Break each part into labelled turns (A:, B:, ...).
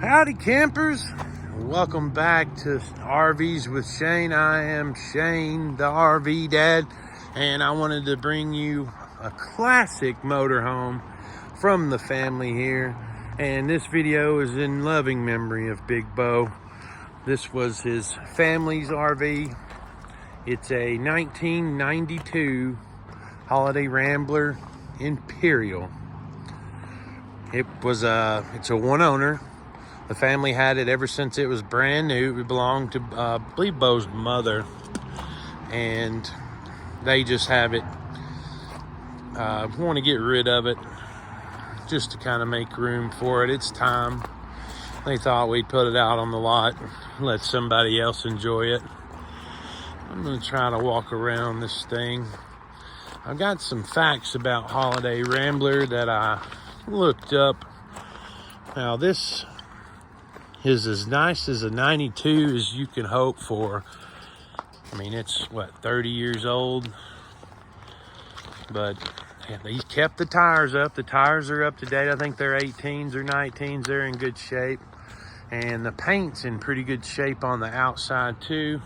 A: Howdy campers, welcome back to RVs with Shane. I am Shane, the RV dad, and I wanted to bring you a classic motorhome from the family here. And this video is in loving memory of Big Bo. This was his family's RV. It's a 1992 Holiday Rambler Imperial. It's a one owner. The family had it ever since it was brand new. It belonged to, I believe, Bo's mother. And they just have it. Want to get rid of it just to kind of make room for it. It's time. They thought we'd put it out on the lot and let somebody else enjoy it. I'm going to try to walk around this thing. I've got some facts about Holiday Rambler that I looked up. Now, this is as nice as a 92 as you can hope for. I mean, it's, 30 years old? But yeah, they kept the tires up. The tires are up to date. I think they're 18s or 19s. They're in good shape. And the paint's in pretty good shape on the outside, too.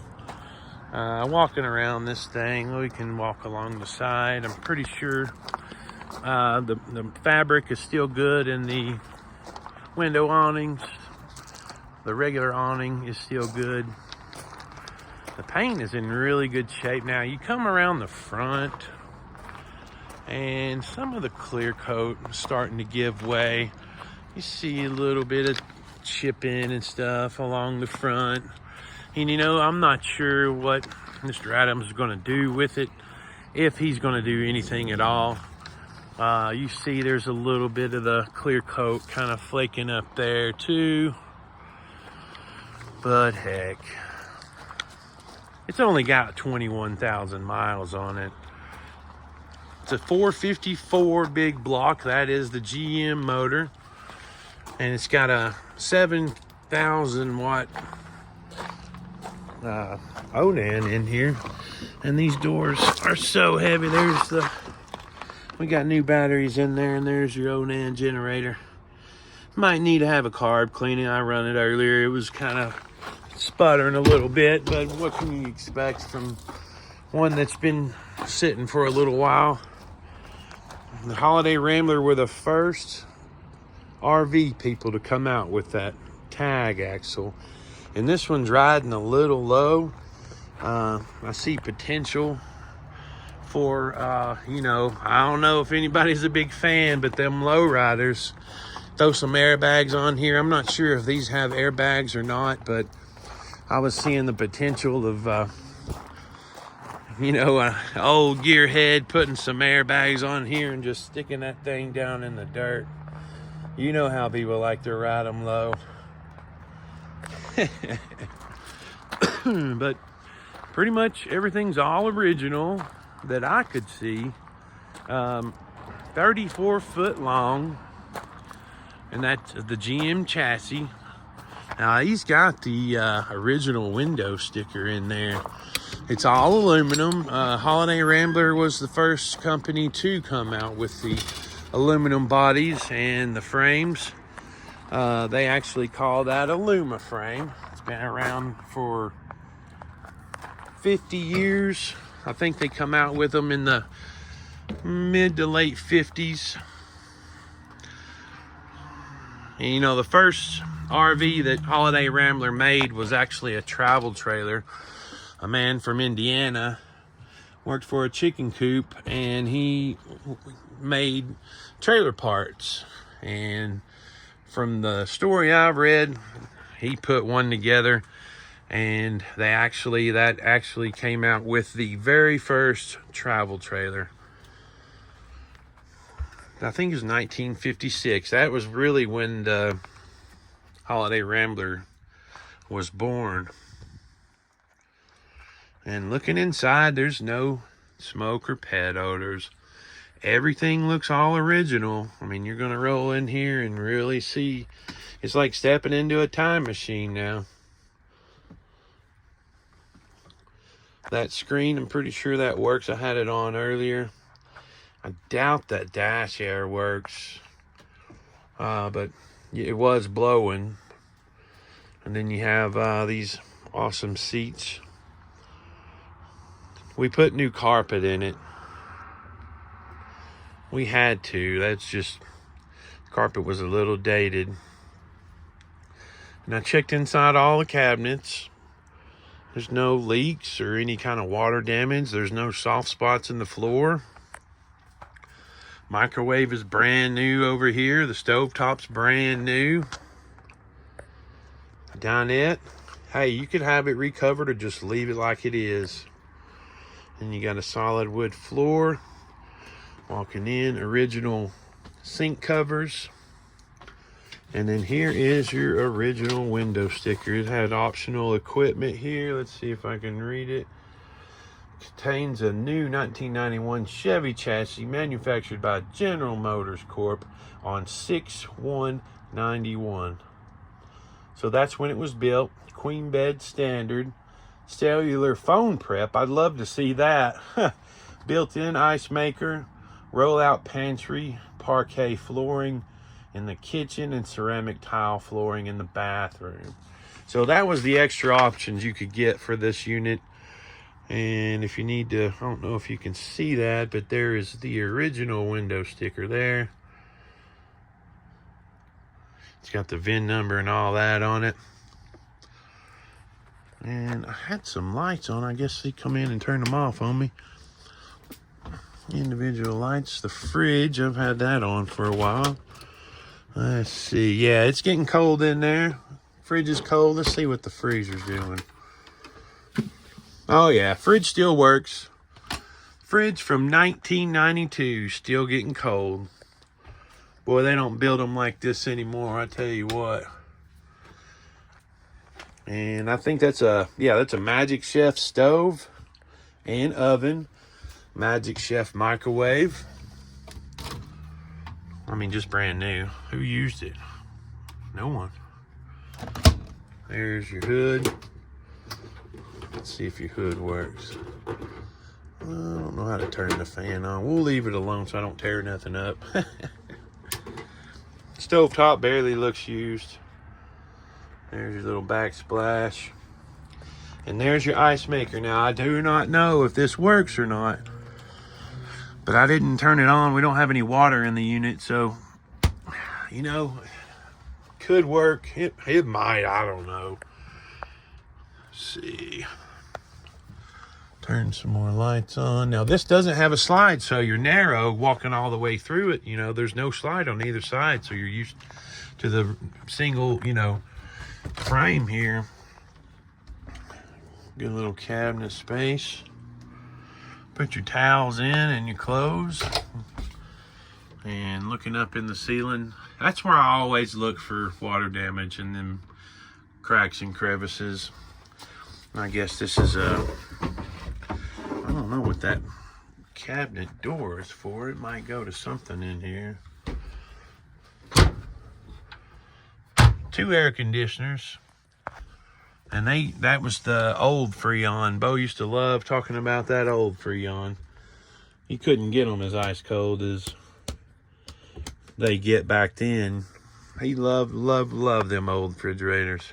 A: Walking around this thing, we can walk along the side. I'm pretty sure the fabric is still good in the window awnings. The regular awning is still good. The paint is in really good shape. Now, you come around the front, and some of the clear coat is starting to give way. You see a little bit of chipping and stuff along the front. And I'm not sure what Mr. Adams is going to do with it, if he's going to do anything at all. You see there's a little bit of the clear coat kind of flaking up there too. But heck, it's only got 21,000 miles on it. It's a 454 big block. That is the GM motor. And it's got a 7,000 watt Onan in here. And these doors are so heavy. We got new batteries in there, and there's your Onan generator. Might need to have a carb cleaning. I run it earlier. It was kind of sputtering a little bit, but what can you expect from one that's been sitting for a little while? The Holiday Rambler were the first RV people to come out with that tag axle, and this one's riding a little low. I see potential for I don't know if anybody's a big fan, but them low riders, throw some airbags on here. I'm not sure if these have airbags or not, but I was seeing the potential of, an old gearhead putting some airbags on here and just sticking that thing down in the dirt. You know how people like to ride them low. But pretty much everything's all original that I could see. 34 foot long, and that's the GM chassis. Now, he's got the original window sticker in there. It's all aluminum. Holiday Rambler was the first company to come out with the aluminum bodies and the frames. They actually call that a Luma frame. It's been around for 50 years. I think they come out with them in the mid to late 50s. And the first RV that Holiday Rambler made was actually a travel trailer. A man from Indiana worked for a chicken coop, and he made trailer parts. And from the story I've read, he put one together, and that actually came out with the very first travel trailer. I think it was 1956. That was really when the Holiday Rambler was born. And looking inside, there's no smoke or pet odors. Everything looks all original. I mean, you're going to roll in here and really see. It's like stepping into a time machine now. That screen, I'm pretty sure that works. I had it on earlier. I doubt that dash air works. But it was blowing. And then you have these awesome seats. We put new carpet in it. We had to. That's just, carpet was a little dated. And I checked inside all the cabinets. There's no leaks or any kind of water damage. There's no soft spots in the floor. Microwave is brand new over here. The stovetop's brand new. Dinette. Hey, you could have it recovered or just leave it like it is. And you got a solid wood floor. Walking in, original sink covers. And then here is your original window sticker. It had optional equipment here. Let's see if I can read it. Contains a new 1991 Chevy chassis manufactured by General Motors Corp. on 6/1/91. So that's when it was built. Queen bed standard. Cellular phone prep. I'd love to see that. Built-in ice maker. Roll-out pantry. Parquet flooring in the kitchen and ceramic tile flooring in the bathroom. So that was the extra options you could get for this unit. And if you need to, I don't know if you can see that, but there is the original window sticker there. It's got the VIN number and all that on it. And I had some lights on. I guess they come in and turn them off on me. Individual lights. The fridge, I've had that on for a while. Let's see. Yeah, it's getting cold in there. Fridge is cold. Let's see what the freezer's doing. Oh yeah, fridge still works. Fridge from 1992, still getting cold. Boy, they don't build them like this anymore, I tell you what. And I think that's a Magic Chef stove and oven. Magic Chef microwave. I mean, just brand new. Who used it? No one. There's your hood. Let's see if your hood works. I don't know how to turn the fan on. We'll leave it alone so I don't tear nothing up. Stovetop barely looks used. There's your little backsplash. And there's your ice maker. Now, I do not know if this works or not, but I didn't turn it on. We don't have any water in the unit, so, you know, could work. It might, I don't know. Let's see. Turn some more lights on. Now, this doesn't have a slide, so you're narrow walking all the way through it. You know, there's no slide on either side, so you're used to the single, you know, frame here. Good little cabinet space. Put your towels in and your clothes. And looking up in the ceiling, that's where I always look for water damage and then cracks and crevices. I guess this is a, I don't know what that cabinet door is for. It might go to something in here. 2 air conditioners. And that was the old Freon. Bo used to love talking about that old Freon. He couldn't get them as ice cold as they get back then. He loved them old refrigerators.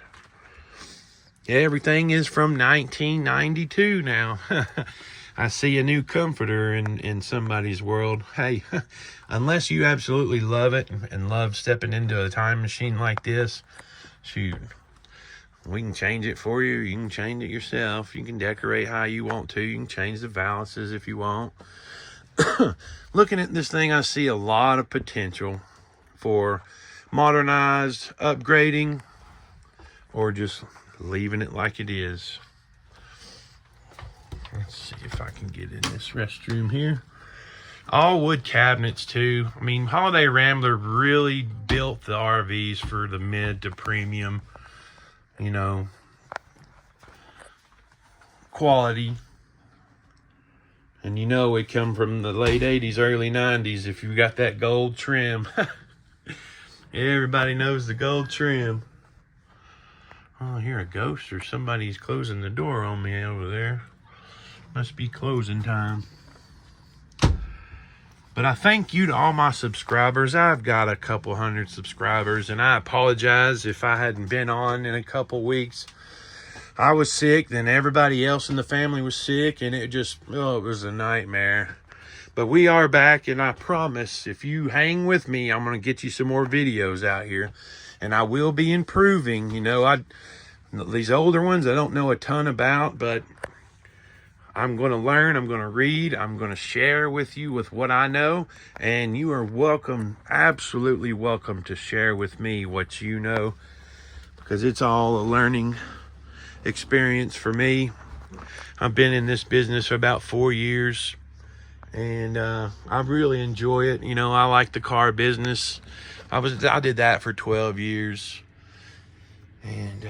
A: Yeah, everything is from 1992 now. I see a new comforter in somebody's world. Hey, unless you absolutely love it and love stepping into a time machine like this, shoot, we can change it for you. You can change it yourself. You can decorate how you want to. You can change the valuses if you want. Looking at this thing, I see a lot of potential for modernized, upgrading, or just leaving it like it is. Let's see if I can get in this restroom here. All wood cabinets too. I mean, Holiday Rambler really built the RVs for the mid to premium, you know, quality. And you know it come from the late 80s, early 90s if you got that gold trim. Everybody knows the gold trim. Oh, I hear a ghost or somebody's closing the door on me over there. Must be closing time. But But I thank you to all my subscribers. I've got a couple hundred subscribers, and I apologize if I hadn't been on in a couple weeks. I was sick, then everybody else in the family was sick, and it was a nightmare. But we are back, and I promise, if you hang with me, I'm going to get you some more videos out here. And I will be improving. You know, these older ones I don't know a ton about, but I'm going to learn, I'm going to read, I'm going to share with you with what I know. And you are welcome, absolutely welcome to share with me what you know, because it's all a learning experience for me. I've been in this business for about 4 years. And I really enjoy it. You know, I like the car business. I did that for 12 years. And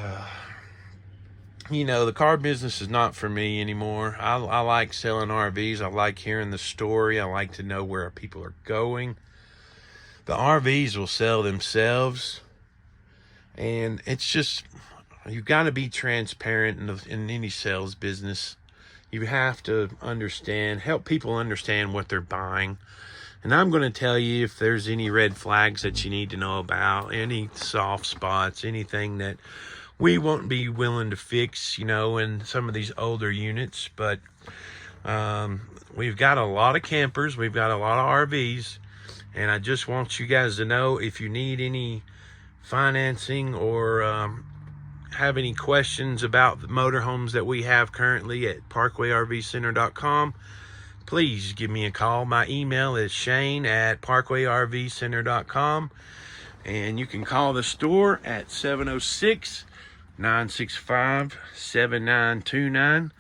A: you know, the car business is not for me anymore. I like selling RVs. I like hearing the story. I like to know where people are going. The RVs will sell themselves. And it's just, you've got to be transparent in any sales business. You have to help people understand what they're buying. And I'm going to tell you if there's any red flags that you need to know about, any soft spots, anything that we won't be willing to fix, you know, in some of these older units. But we've got a lot of campers. We've got a lot of RVs. And I just want you guys to know, if you need any financing or have any questions about the motorhomes that we have currently at ParkwayRvCenter.com, please give me a call. My email is Shane@ParkwayRvCenter.com, and you can call the store at 706-965-7929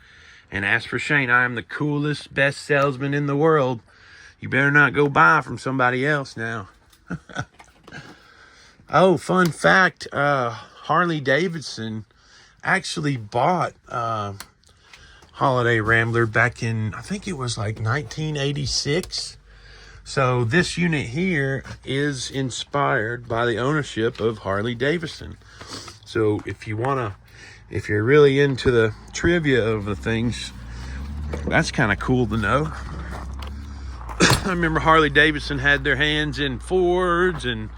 A: and ask for Shane. I am the coolest, best salesman in the world. You better not go buy from somebody else now. Oh, fun fact, Harley Davidson actually bought Holiday Rambler back in, I think it was like 1986. So this unit here is inspired by the ownership of Harley Davidson. So if you're really into the trivia of the things, that's kind of cool to know. I remember Harley Davidson had their hands in Fords and,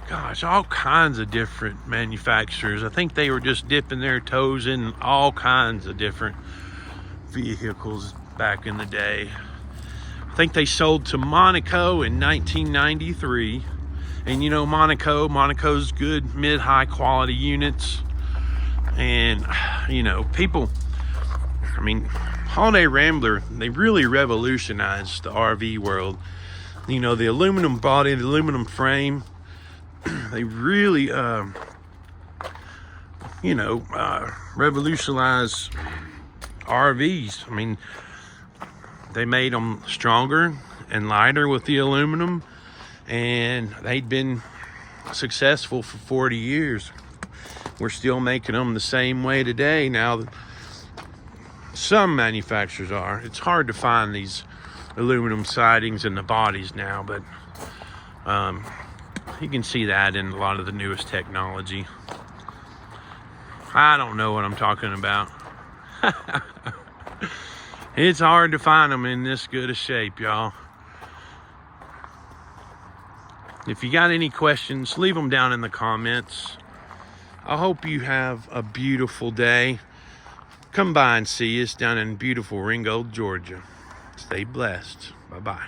A: gosh, all kinds of different manufacturers. I think they were just dipping their toes in all kinds of different vehicles back in the day. I think they sold to Monaco in 1993. And you know, Monaco's good mid-high quality units. And you know, Holiday Rambler, they really revolutionized the RV world. You know, the aluminum body, the aluminum frame, they really revolutionized RVs. I mean, they made them stronger and lighter with the aluminum, and they'd been successful for 40 years. We're still making them the same way today. Now, some manufacturers are. It's hard to find these aluminum sidings in the bodies now, but you can see that in a lot of the newest technology. I don't know what I'm talking about. It's hard to find them in this good a shape, y'all. If you got any questions, leave them down in the comments. I hope you have a beautiful day. Come by and see us down in beautiful Ringgold, Georgia. Stay blessed. Bye-bye.